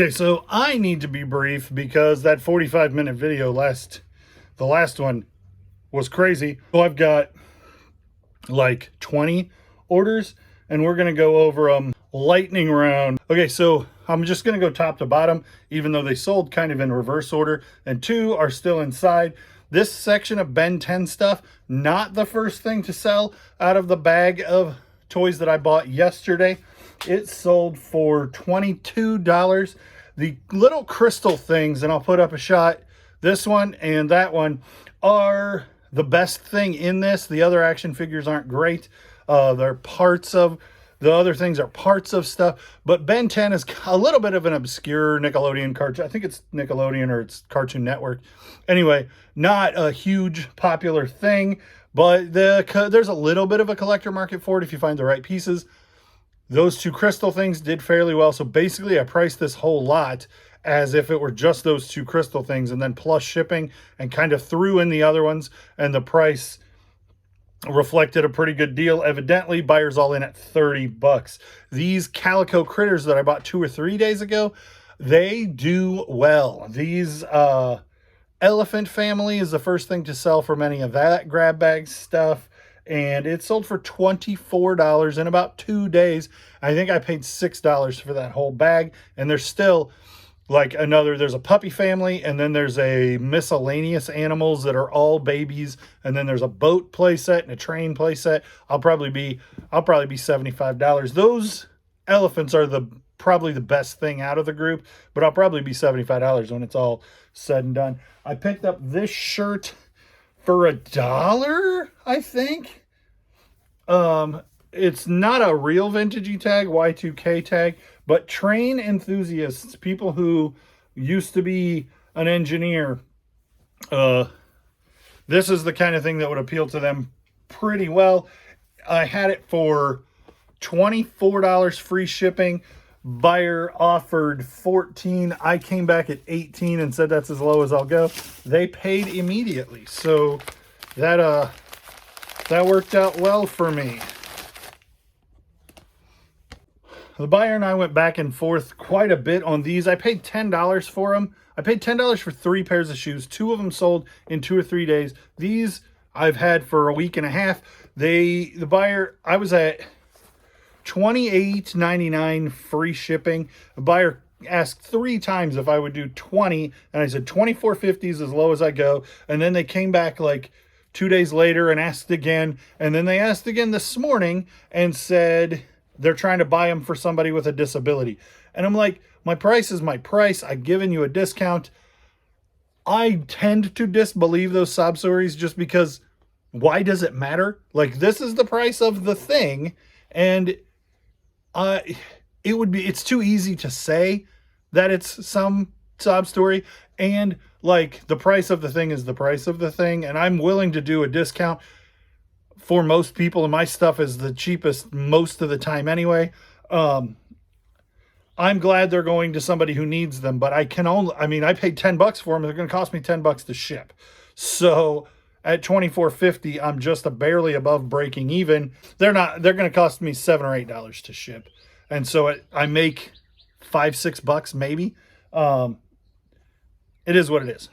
Okay, so I need to be brief because that 45-minute video the last one was crazy. So I've got like 20 orders and we're going to go over them lightning round. Okay, so I'm just going to go top to bottom, even though they sold kind of in reverse order and 2 are still inside. This section of Ben 10 stuff, not the first thing to sell out of the bag of toys that I bought yesterday. It sold for $22. The little crystal things, and I'll put up a shot, this one and that one, are the best thing in this. The other action figures aren't great. They're parts of, the other things are parts of stuff. But Ben 10 is a little bit of an obscure Nickelodeon cartoon. I think it's Nickelodeon or it's Cartoon Network. Anyway, not a huge popular thing, but there's a little bit of a collector market for it if you find the right pieces. Those 2 crystal things did fairly well. So basically I priced this whole lot as if it were just those 2 crystal things and then plus shipping, and kind of threw in the other ones, and the price reflected a pretty good deal. Evidently, buyers all in at 30 bucks. These calico critters that I bought 2 or 3 days ago, they do well. These elephant family is the first thing to sell for many of that grab bag stuff. And it sold for $24 in about 2 days. I think I paid $6 for that whole bag. And there's still like there's a puppy family, and then there's a miscellaneous animals that are all babies. And then there's a boat playset and a train playset. I'll probably be $75. Those elephants are probably the best thing out of the group, but I'll probably be $75 when it's all said and done. I picked up this shirt for $1, I think. It's not a real vintagey tag, Y2K tag, but train enthusiasts, people who used to be an engineer, this is the kind of thing that would appeal to them pretty well. I had it for $24 free shipping. Buyer offered $14. I came back at $18 and said that's as low as I'll go. They paid immediately, so that worked out well for me. The buyer and I went back and forth quite a bit on these. I paid $10 for them. I paid $10 for 3 pairs of shoes. 2 of them sold in 2 or 3 days. These I've had for a week and a half. The buyer, I was at $28.99 free shipping. The buyer asked 3 times if I would do 20, and I said $24.50 is as low as I go. And then they came back like 2 days later and asked again, and then they asked again this morning and said they're trying to buy them for somebody with a disability. And I'm like, my price is my price. I've given you a discount. I tend to disbelieve those sob stories just because why does it matter? Like, this is the price of the thing, and it's too easy to say that it's some sob story, and like the price of the thing is the price of the thing, and I'm willing to do a discount for most people, and my stuff is the cheapest most of the time anyway. I'm glad they're going to somebody who needs them, but I paid 10 bucks for them. They're going to cost me 10 bucks to ship. So at $24.50, I'm just barely above breaking even. They're going to cost me $7 or $8 to ship. And so I make $5, $6 maybe. It is what it is.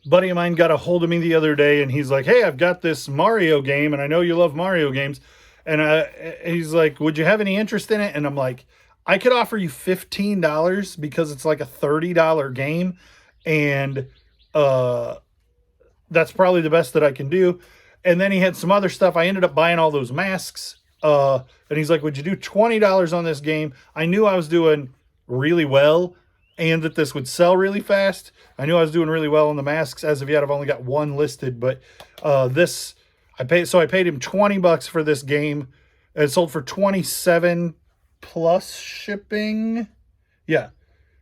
Buddy of mine got a hold of me the other day and he's like, hey, I've got this Mario game and I know you love Mario games. And he's like, would you have any interest in it? And I'm like, I could offer you $15 because it's like a $30 game. And that's probably the best that I can do. And then he had some other stuff. I ended up buying all those masks. And he's like, would you do $20 on this game? I knew I was doing really well and that this would sell really fast. I knew I was doing really well on the masks. As of yet, I've only got 1 listed, but I paid him 20 bucks for this game. It sold for 27 plus shipping. Yeah,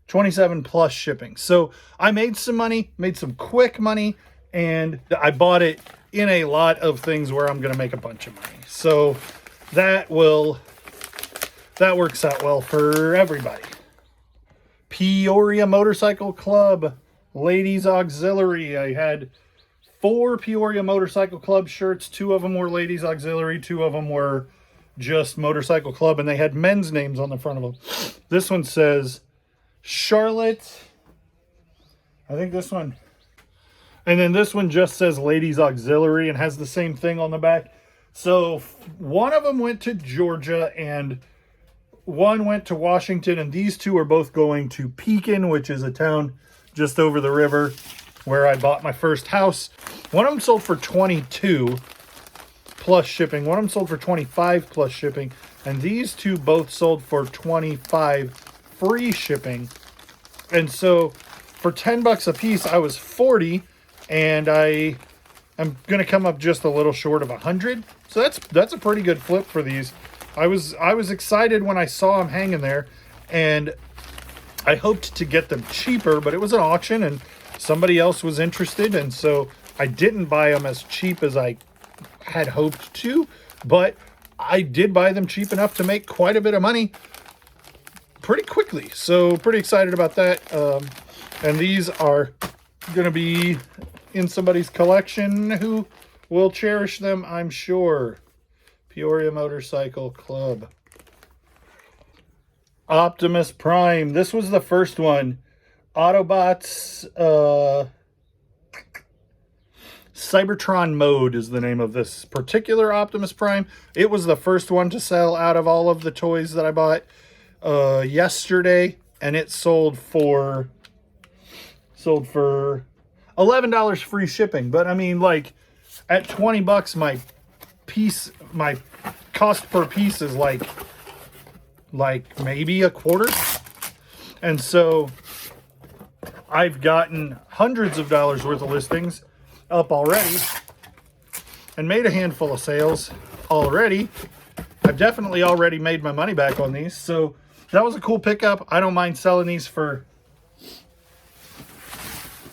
27 plus shipping. So I made some money, made some quick money, and I bought it in a lot of things where I'm going to make a bunch of money. So that works out well for everybody. Peoria Motorcycle Club, Ladies Auxiliary. I had 4 Peoria Motorcycle Club shirts. 2 of them were Ladies Auxiliary. 2 of them were just Motorcycle Club, and they had men's names on the front of them. This one says Charlotte. I think this one. And then this one just says Ladies Auxiliary and has the same thing on the back. So one of them went to Georgia and one went to Washington. And these two are both going to Pekin, which is a town just over the river where I bought my first house. One of them sold for $22 plus shipping. One of them sold for $25 plus shipping. And these two both sold for $25 free shipping. And so for $10 a piece, I was $40. And I'm going to come up just a little short of $100. So that's a pretty good flip for these. I was excited when I saw them hanging there, and I hoped to get them cheaper, but it was an auction and somebody else was interested, and so I didn't buy them as cheap as I had hoped to, but I did buy them cheap enough to make quite a bit of money pretty quickly. So pretty excited about that. And these are going to be in somebody's collection who will cherish them, I'm sure. Peoria Motorcycle Club. Optimus Prime. This was the first one. Autobots Cybertron Mode is the name of this particular Optimus Prime. It was the first one to sell out of all of the toys that I bought yesterday, and it sold for $11 free shipping. But I mean, like, at $20, my cost per piece is like maybe a quarter. And so I've gotten hundreds of dollars worth of listings up already and made a handful of sales already. I've definitely already made my money back on these. So that was a cool pickup. I don't mind selling these for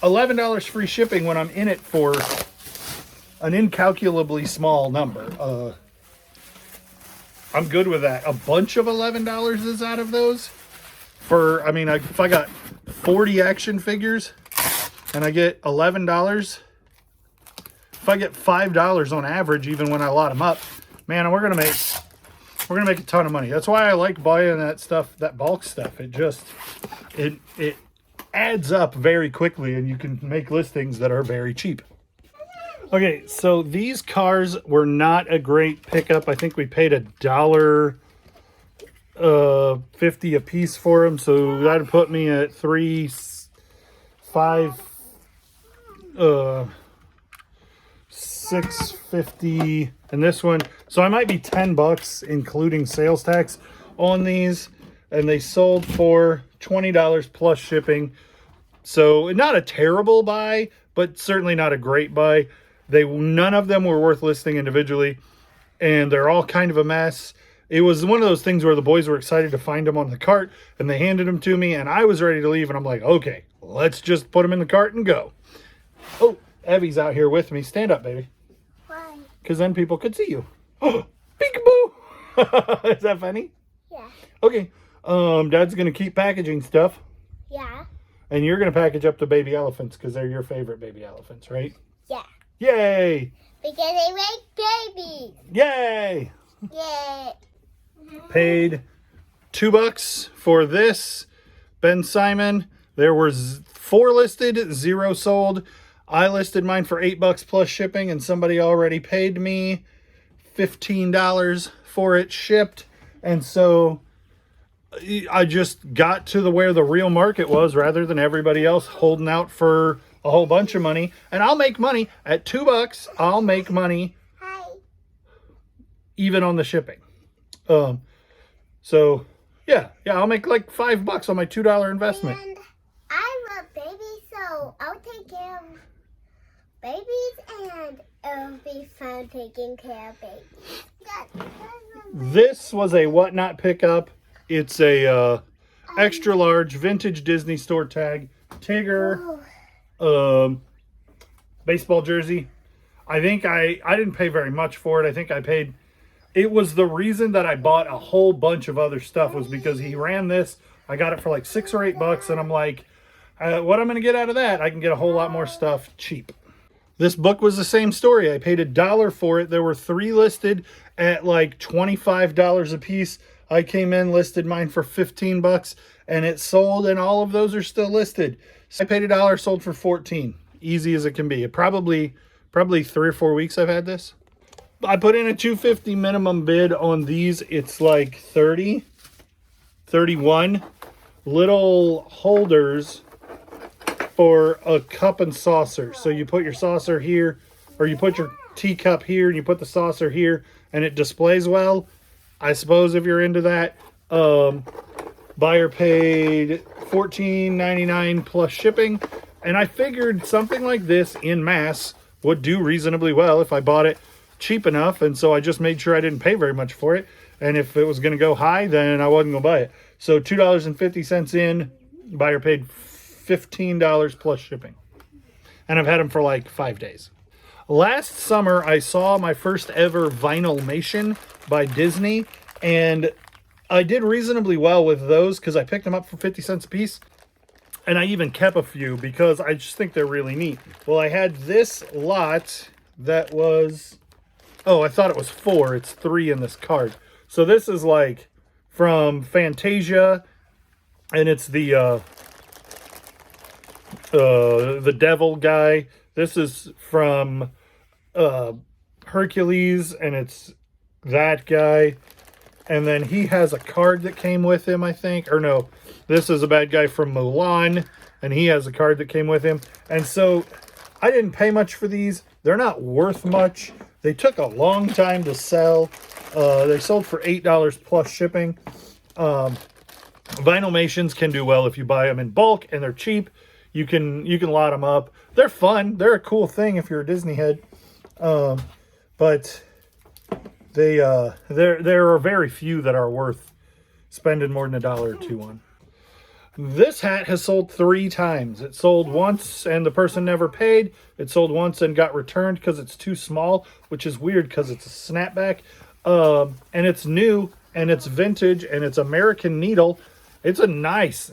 $11 free shipping when I'm in it for an incalculably small number. I'm good with that. A bunch of $11 is out of those. I mean, if I got 40 action figures and I get $11, if I get $5 on average, even when I lot them up, man, we're gonna make a ton of money. That's why I like buying that stuff, that bulk stuff. It adds up very quickly, and you can make listings that are very cheap. Okay, so these cars were not a great pickup. I think we paid $1.50 a piece for them, so that'd put me at $6.50, and this one. So I might be $10 including sales tax on these, and they sold for $20 plus shipping. So not a terrible buy, but certainly not a great buy. None of them were worth listing individually, and they're all kind of a mess. It was one of those things where the boys were excited to find them on the cart, and they handed them to me, and I was ready to leave, and I'm like, okay, let's just put them in the cart and go. Oh, Evie's out here with me. Stand up, baby. Why? Because then people could see you. Oh, peekaboo! Is that funny? Yeah. Okay. Dad's going to keep packaging stuff. Yeah. And you're going to package up the baby elephants because they're your favorite baby elephants, right? Yeah. Yay! Because they make babies. Yay! Yay. Paid $2 for this. Ben Simon. There were 4 listed, 0 sold. I listed mine for $8 plus shipping, and somebody already paid me $15 for it shipped. And so I just got to where the real market was rather than everybody else holding out for a whole bunch of money. And I'll make money at $2. I'll make money even on the shipping. So yeah, I'll make like $5 on my $2 investment. And I love babies, so I'll take care of babies, and it'll be fun taking care of babies. This was a whatnot pickup. It's a extra large vintage Disney store tag Tigger baseball jersey. I think I didn't pay very much for it. I think I paid. It was the reason that I bought a whole bunch of other stuff was because he ran this. I got it for like $6 or $8, and I'm like, what I'm going to get out of that? I can get a whole lot more stuff cheap. This book was the same story. I paid $1 for it. There were 3 listed at like $25 a piece. I came in, listed mine for 15 bucks, and it sold, and all of those are still listed. So I paid $1, sold for 14. Easy as it can be. It probably 3 or 4 weeks I've had this. I put in a $250 minimum bid on these. It's like 30, 31 little holders for a cup and saucer. So you put your saucer here, or you put your teacup here, and you put the saucer here, and it displays well. I suppose if you're into that. Buyer paid $14.99 plus shipping, and I figured something like this in mass would do reasonably well if I bought it cheap enough, and so I just made sure I didn't pay very much for it, and if it was going to go high, then I wasn't going to buy it. So $2.50 in, buyer paid $15 plus shipping, and I've had them for like 5 days. Last summer, I saw my first ever Vinylmation by Disney, and I did reasonably well with those because I picked them up for 50 cents a piece. And I even kept a few because I just think they're really neat. Well, I had this lot that was... Oh, I thought it was 4. It's 3 in this card. So this is like from Fantasia, and it's the devil guy. This is from Hercules, and it's that guy. And then he has a card that came with him, I think. Or no, this is a bad guy from Mulan, and he has a card that came with him. And so I didn't pay much for these. They're not worth much. They took a long time to sell. They sold for $8 plus shipping. Vinylmations can do well if you buy them in bulk, and they're cheap. You can lot them up. They're fun. They're a cool thing if you're a Disney head. But there are very few that are worth spending more than $1 or $2 on. This hat has sold 3 times. It sold once and the person never paid. It sold once and got returned because it's too small, which is weird because it's a snapback. And it's new, and it's vintage, and it's American Needle. It's a nice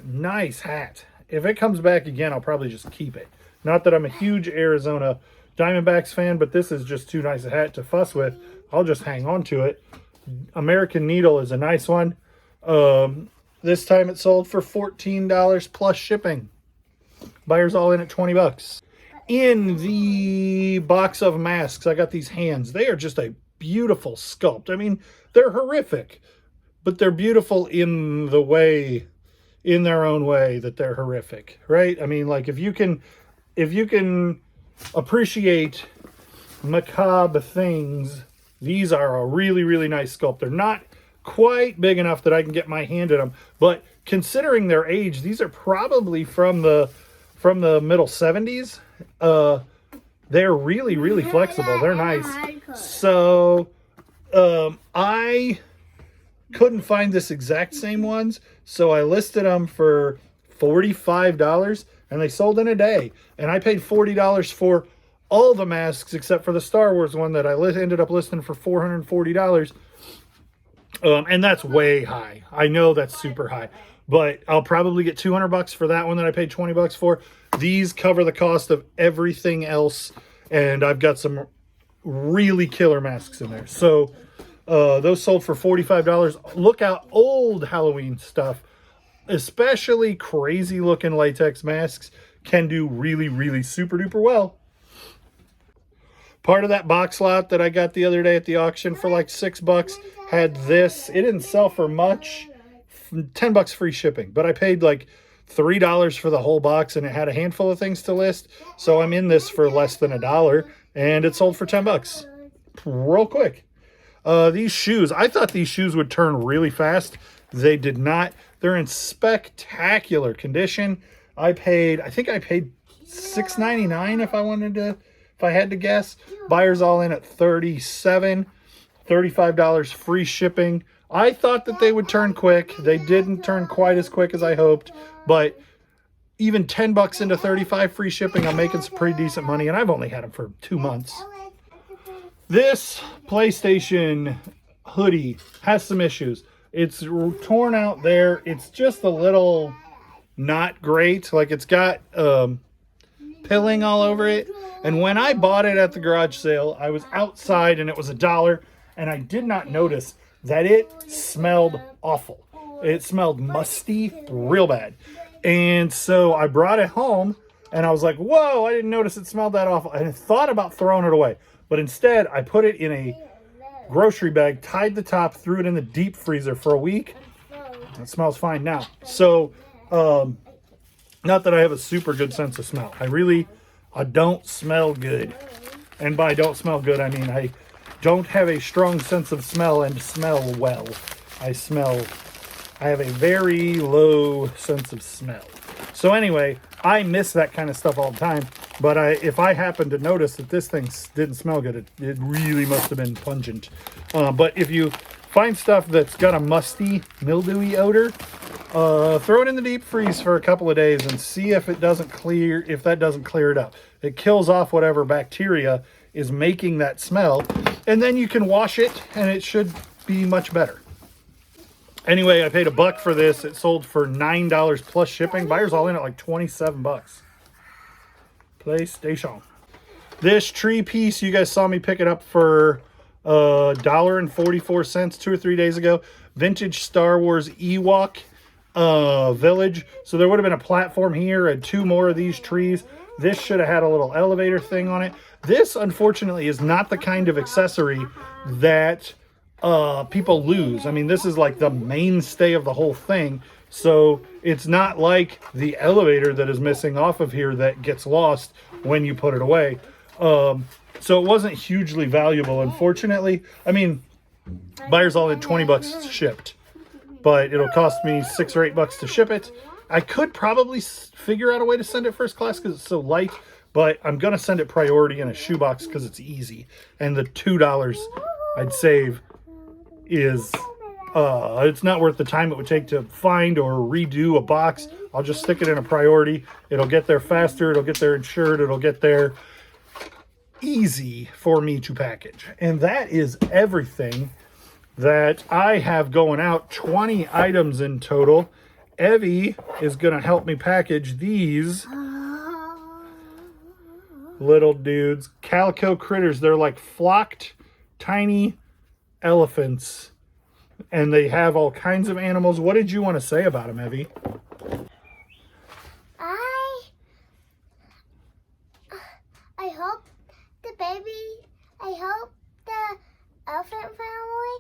hat. If it comes back again, I'll probably just keep it. Not that I'm a huge Arizona Diamondbacks fan, but this is just too nice a hat to fuss with. I'll just hang on to it. American Needle is a nice one. This time it sold for $14 plus shipping. Buyers all in at 20 bucks. In the box of masks, I got these hands. They are just a beautiful sculpt. I mean, they're horrific, but they're beautiful in their own way that they're horrific, right? I mean, like if you can appreciate macabre things, these are a really, really nice sculpt. They're not quite big enough that I can get my hand in them, but considering their age, these are probably from the middle 70s. They're really, really flexible. They're nice. So I couldn't find this exact same ones, so I listed them for $45, and they sold in a day. And I paid $40 for all the masks except for the Star Wars one that I ended up listing for $440. And that's way high. I know that's super high, but I'll probably get 200 bucks for that one that I paid 20 bucks for. These cover the cost of everything else, and I've got some really killer masks in there. So those sold for $45. Look out, old Halloween stuff, especially crazy looking latex masks, can do really, really super duper well. Part of that box lot that I got the other day at the auction for like $6 had this. It didn't sell for much, 10 bucks free shipping, but I paid like $3 for the whole box, and it had a handful of things to list. So I'm in this for less than $1, and it sold for 10 bucks real quick. These shoes, I thought these shoes would turn really fast. They did not. They're in spectacular condition. I think I paid $6.99 if I had to guess. Buyers all in at $37, $35 free shipping. I thought that they would turn quick. They didn't turn quite as quick as I hoped, but even 10 bucks into 35 free shipping, I'm making some pretty decent money, and I've only had them for 2 months. This PlayStation hoodie has some issues. It's torn out there. It's just a little not great. Like, it's got pilling all over it. And when I bought it at the garage sale, I was outside and it was $1, and I did not notice that it smelled awful. It smelled musty real bad. And so I brought it home and I was like, whoa, I didn't notice it smelled that awful. And I thought about throwing it away. But instead, I put it in a grocery bag, tied the top, threw it in the deep freezer for a week. It smells fine now. So, not that I have a super good sense of smell. I don't smell good. And by don't smell good, I mean I don't have a strong sense of smell and smell well. I have a very low sense of smell. So anyway, I miss that kind of stuff all the time. But if I happen to notice that this thing didn't smell good, it really must have been pungent. But if you find stuff that's got a musty, mildewy odor, throw it in the deep freeze for a couple of days and see if that doesn't clear it up. It kills off whatever bacteria is making that smell, and then you can wash it and it should be much better. Anyway, I paid $1 for this. It sold for $9 plus shipping. Buyers all in at like $27. PlayStation. This tree piece, you guys saw me pick it up for $1.44 2 or 3 days ago. Vintage Star Wars Ewok village. So there would have been a platform here and 2 more of these trees. This should have had a little elevator thing on it. This, unfortunately, is not the kind of accessory that people lose. I mean, this is like the mainstay of the whole thing. So it's not like the elevator that is missing off of here that gets lost when you put it away. So it wasn't hugely valuable, unfortunately. I mean, buyers all in $20 shipped, but it'll cost me $6 or $8 to ship it. I could probably figure out a way to send it first class because it's so light, but I'm going to send it priority in a shoebox because it's easy. And the $2 I'd save is, it's not worth the time it would take to find or redo a box. I'll just stick it in a priority. It'll get there faster. It'll get there insured. It'll get there easy for me to package. And that is everything that I have going out. 20 items in total. Evie is going to help me package these little dudes. Calico critters. They're like flocked tiny elephants. And they have all kinds of animals. What did you want to say about them, Evie? I hope the elephant family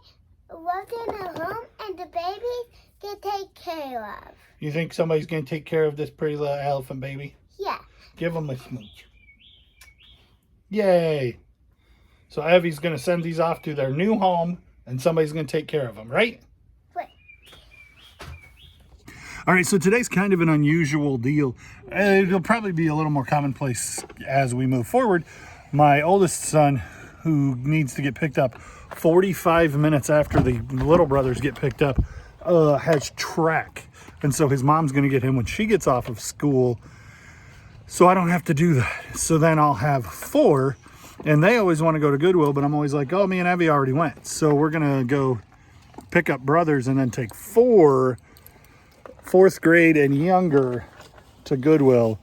lives in a home and the babies get taken care of. You think somebody's going to take care of this pretty little elephant baby? Yeah. Give them a smooch. Yay. So Evie's going to send these off to their new home and somebody's going to take care of them, right? Right. All right, so today's kind of an unusual deal. It'll probably be a little more commonplace as we move forward. My oldest son, who needs to get picked up 45 minutes after the little brothers get picked up, has track. And so his mom's going to get him when she gets off of school. So I don't have to do that. So then I'll have 4. And they always want to go to Goodwill, but I'm always like, oh, me and Evie already went. So we're going to go pick up brothers and then take 4 4th grade and younger to Goodwill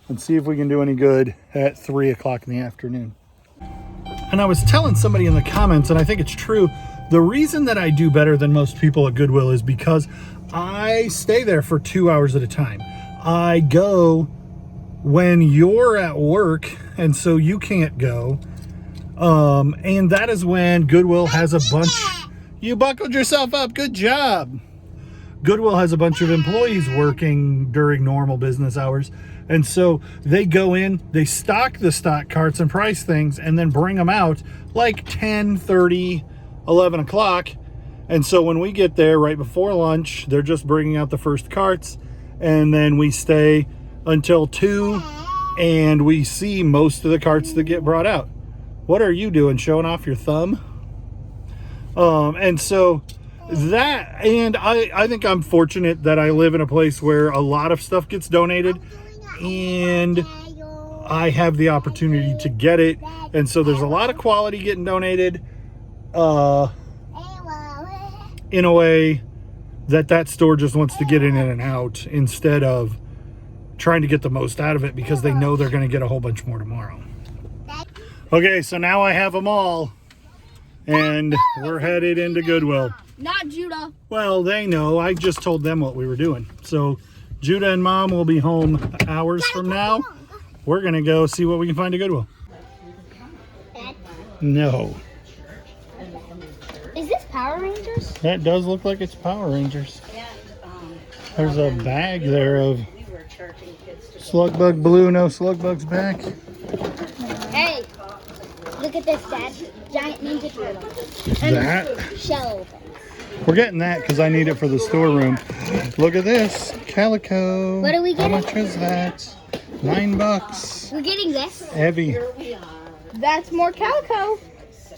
and see if we can do any good at 3 o'clock in the afternoon. And I was telling somebody in the comments, and I think it's true, the reason that I do better than most people at Goodwill is because I stay there for 2 hours at a time. I go when you're at work, and so you can't go. And that is when Goodwill has a bunch... You buckled yourself up. Good job. Goodwill has a bunch of employees working during normal business hours. And so they go in, they stock the stock carts and price things, and then bring them out like 10, 30, 11 o'clock. And so when we get there right before lunch, they're just bringing out the first carts. And then we stay until 2, and we see most of the carts that get brought out. What are you doing, showing off your thumb? And so that, and I think I'm fortunate that I live in a place where a lot of stuff gets donated, and I have the opportunity to get it. And so there's a lot of quality getting donated in a way that store just wants to get in and out instead of trying to get the most out of it because they know they're going to get a whole bunch more tomorrow. Okay, so now I have them all. and we're headed into Goodwill. Not Judah. Well, they know. I just told them what we were doing. So Judah and Mom will be home hours from now. We're going to go see what we can find at Goodwill. No. Is this Power Rangers? That does look like it's Power Rangers. There's a bag there of Slugbug Blue, no Slugbugs back. Hey, look at this, Dad. Giant Ninja Turtle. That? Shell. We're getting that because I need it for the storeroom. Look at this. Calico. What are we getting? How much is that? $9. We're getting this. Heavy. That's more Calico.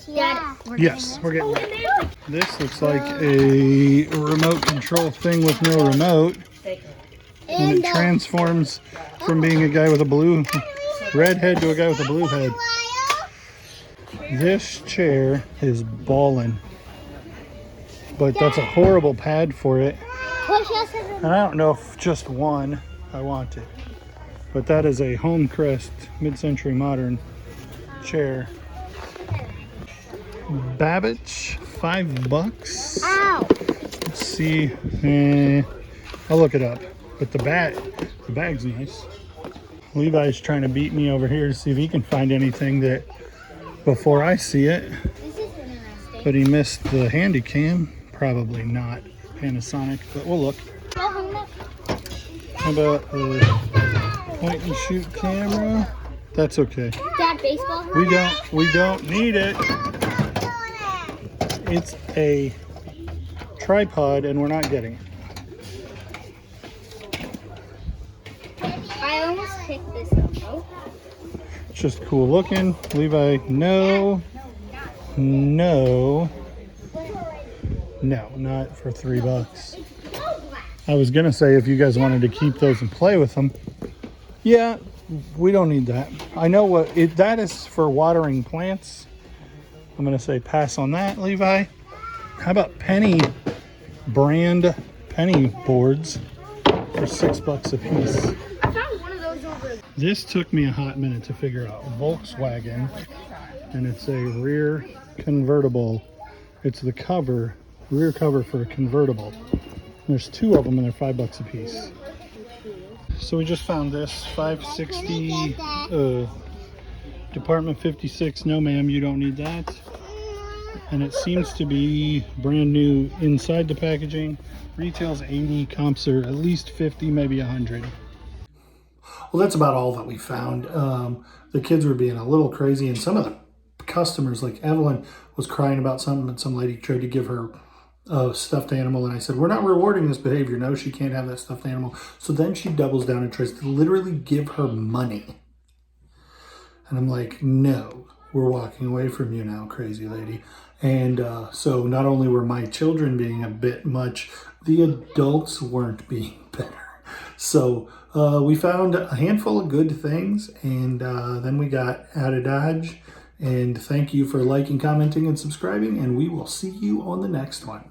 Yeah. Yes, we're getting that. This looks like a remote control thing with no remote. And it transforms from being a guy with a blue red head to a guy with a blue head. This chair is ballin'. But that's a horrible pad for it. And I don't know if just one I want it. But that is a Home Crest mid-century modern chair. Babbage, $5. Ow. Let's see. I'll look it up. But the bag's nice. Levi's trying to beat me over here to see if he can find anything that before I see it. This is interesting. But he missed the handy cam. Probably not Panasonic, but we'll look. How about a point and shoot camera? That's okay. Dad, baseball? We don't need it. It's a tripod and we're not getting it. I almost picked this up, though. It's just cool looking. Levi, no, not for $3. I was gonna say if you guys wanted to keep those and play with them. Yeah, we don't need that. I know what that is for watering plants. I'm gonna say pass on that, Levi. How about penny brand penny boards for $6 a piece? I found one of those over. This took me a hot minute to figure out. Volkswagen, and it's a rear convertible. It's the cover, rear cover for a convertible. There's two of them and they're $5 a piece. So we just found this, $5.60, Department 56. No ma'am, you don't need that. And it seems to be brand new inside the packaging. Retails 80, comps are at least 50, maybe 100. Well, that's about all that we found. The kids were being a little crazy, and some of the customers, like Evelyn, was crying about something, and some lady tried to give her a stuffed animal, and I said, we're not rewarding this behavior. No, she can't have that stuffed animal. So then she doubles down and tries to literally give her money. And I'm like, no, we're walking away from you now, crazy lady. And so not only were my children being a bit much, the adults weren't being better. So we found a handful of good things, and then we got out of Dodge. And thank you for liking, commenting, and subscribing, and we will see you on the next one.